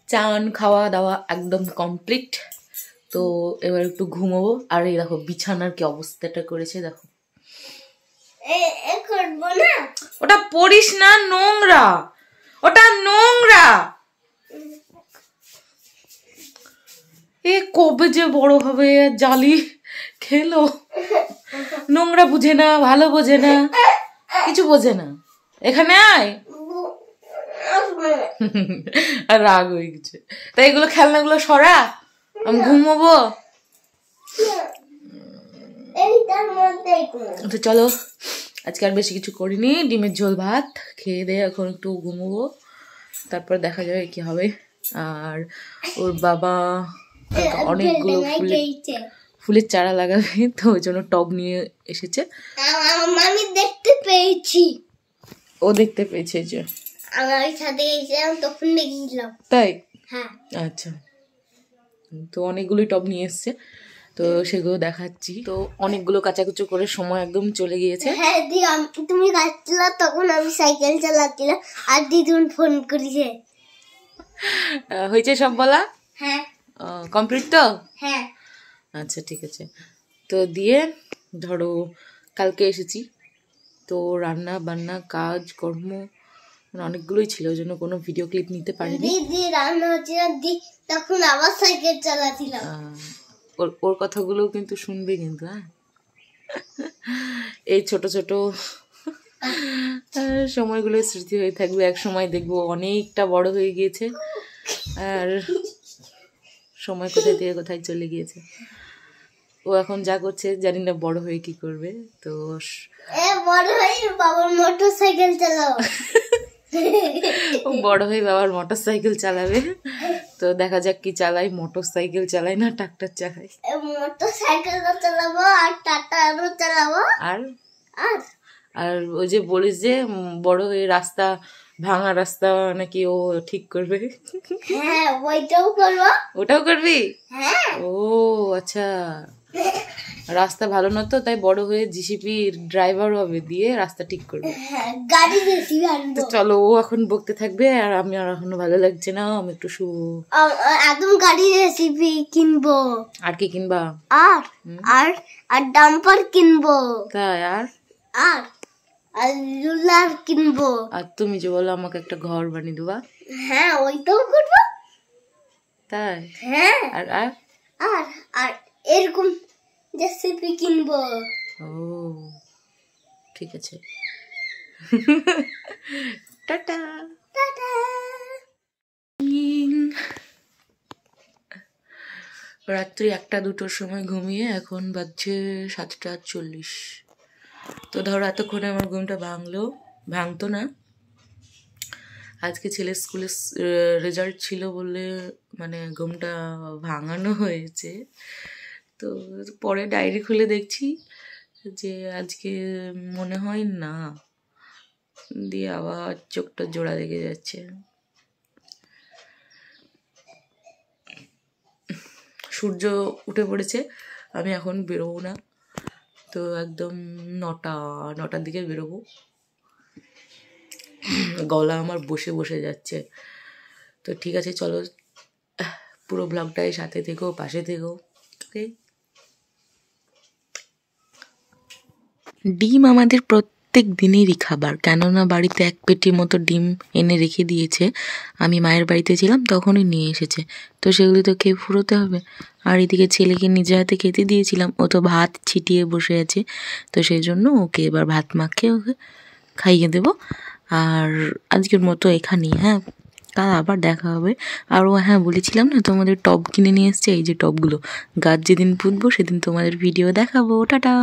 চান খাওয়া দাওয়া একদম কমপ্লিট। তো এবার একটু ঘুমোবো। আর এই দেখো বিছানার কি অবস্থাটা করেছে দেখো। ওটা পড়িস না, নোংরা, ওটা নোংরা। এ কবে যে বড় হবে, জালি খেলো। নোংরা বুঝে না, ভালো বোঝে না, কিছু বোঝে না। এখানে আয়। আর রাগ হয়ে গেছে। তাই এগুলো খেলনাগুলো সরা, আমি ঘুমোবো। তো চলো, আজকে আর বেশি কিছু করিনি, ডিমের ঝোল ভাত খেয়ে দিয়ে এখন একটু ঘুমোবো, তারপর দেখা যাবে কি হবে। আর ওর বাবা অনেকগুলো ফুলের চারা লাগাবে, তো ওই জন্য টব নিয়ে এসেছে। আমি দেখতে পেয়েছি, ও দেখতে পেয়েছে যে আমার সাথে গেছিলাম তখন দেখেছিলাম। তাই? হ্যাঁ। আচ্ছা, তো অনেকগুলোই টব নিয়ে এসছে, তো সেগুলো দেখাচ্ছি। তো অনেকগুলো কাচাকুচো করে সময় একদম চলে গিয়েছে। হ্যাঁ দি, তুমি যাচ্ছিল তখন আমি সাইকেল চালাচ্ছিলাম আর দিদুন ফোন করেছে। হয়েছে সব বলা? হ্যাঁ। কমপ্লিট তো? হ্যাঁ। আচ্ছা ঠিক আছে। তো দিয়ে ধরো কালকে এসেছি, তো রান্না বান্না কাজ কর্ম অনেকগুলোই ছিল, ওই জন্য কোনো ভিডিও ক্লিপ নিতে পারিনি। দিদি রান্না হচ্ছিল, দি তখন আবার সাইকেল চালাচ্ছিলাম। ওর কথাগুলো কিন্তু শুনবে কিন্তু। হ্যাঁ, এই ছোট ছোট সময়গুলো স্মৃতি হয়ে থাকবে। এক সময় দেখবো অনেকটা বড় হয়ে গিয়েছে, আর সময় কোথায় থেকে কোথায় চলে গিয়েছে। ও এখন যা করছে জানি না বড় হয়ে কি করবে। তো বড় হয়ে বাবার মোটর সাইকেল চালাবো। ও বড় হয়ে বাবার মোটর সাইকেল চালাবে। তো দেখা যাক কি চালাই, মোটর সাইকেল চালাই না ট্রাক্টর চালাই। মোটর সাইকেল চালাবো আর ট্রাক্টরও চালাবো। আর আর ওই যে বলিস যে বড় হয়ে রাস্তা, ভাঙা রাস্তা নাকি ও ঠিক করবে। হ্যাঁ, ওইটাও করবো। ওটাও করবি? হ্যাঁ। ও আচ্ছা, রাস্তা ভালো না তো, তাই বড় হয়ে জিসিপি ড্রাইভার হবে, দিয়ে রাস্তা ঠিক করবে। গাড়ি জেসিপি আনবো। তো চলো, ও এখন বকতে থাকবে, আর আমি আর এখনো ভালো লাগছে না, আমি একটু একদম গাড়ি জেসিপি কিনবো। আর কি কিনবা? আর আর আর ডাম্পার কিনবো। তাই? আর আর আর রুলার কিনবো। আর তুমি যে বলো আমাকে একটা ঘর বানিয়ে দেবা। হ্যাঁ, ওইটাও করবো। তাই? হ্যাঁ। আর আর আর আর এরকম জেসিপি কিনবো। ও ঠিক আছে। Tata tata. রাত্রি 1টা-2টোর সময় ঘুমিয়ে এখন বাজছে 7টা 40। তো ধরো এতক্ষণে আমার ঘুমটা ভাঙতো না। আজকে ছেলের স্কুলে রেজাল্ট ছিল বলে মানে ঘুমটা ভাঙানো হয়েছে। তো পরে ডায়েরি খুলে দেখছি যে আজকে মনে হয় না, দিয়ে আবার চোখটা জোড়া লেগে যাচ্ছে। সূর্য উঠে পড়েছে, আমি এখন বেরোবো না, তো একদম 9টার দিকে বেরোবো। গলা আমার বসে বসে যাচ্ছে। তো ঠিক আছে, চলো পুরো ব্লগটাই সাথে থেকো, পাশে থেকো। ওকে। ডিম আমাদের প্রত্যেক দিনেরই খাবার, কেননা বাড়িতে 1 পেটির মতো ডিম এনে রেখে দিয়েছে। আমি মায়ের বাড়িতে ছিলাম তখনই নিয়ে এসেছে, তো সেগুলি তো খেয়ে ফুরোতে হবে। আর এদিকে ছেলেকে নিজে হাতে খেতে দিয়েছিলাম, ও তো ভাত ছিটিয়ে বসে আছে, তো সেই জন্য ওকে এবার ভাত মাখিয়ে ওকে খাইয়ে দেবো। আর আজকের মতো এখানেই, হ্যাঁ, কাল আবার দেখা হবে। আর ও হ্যাঁ, বলেছিলাম না তোমাদের টব কিনে নিয়ে এসছে, এই যে টবগুলো, গাছ যেদিন পুঁতবো সেদিন তোমাদের ভিডিও দেখাবো। টাটা।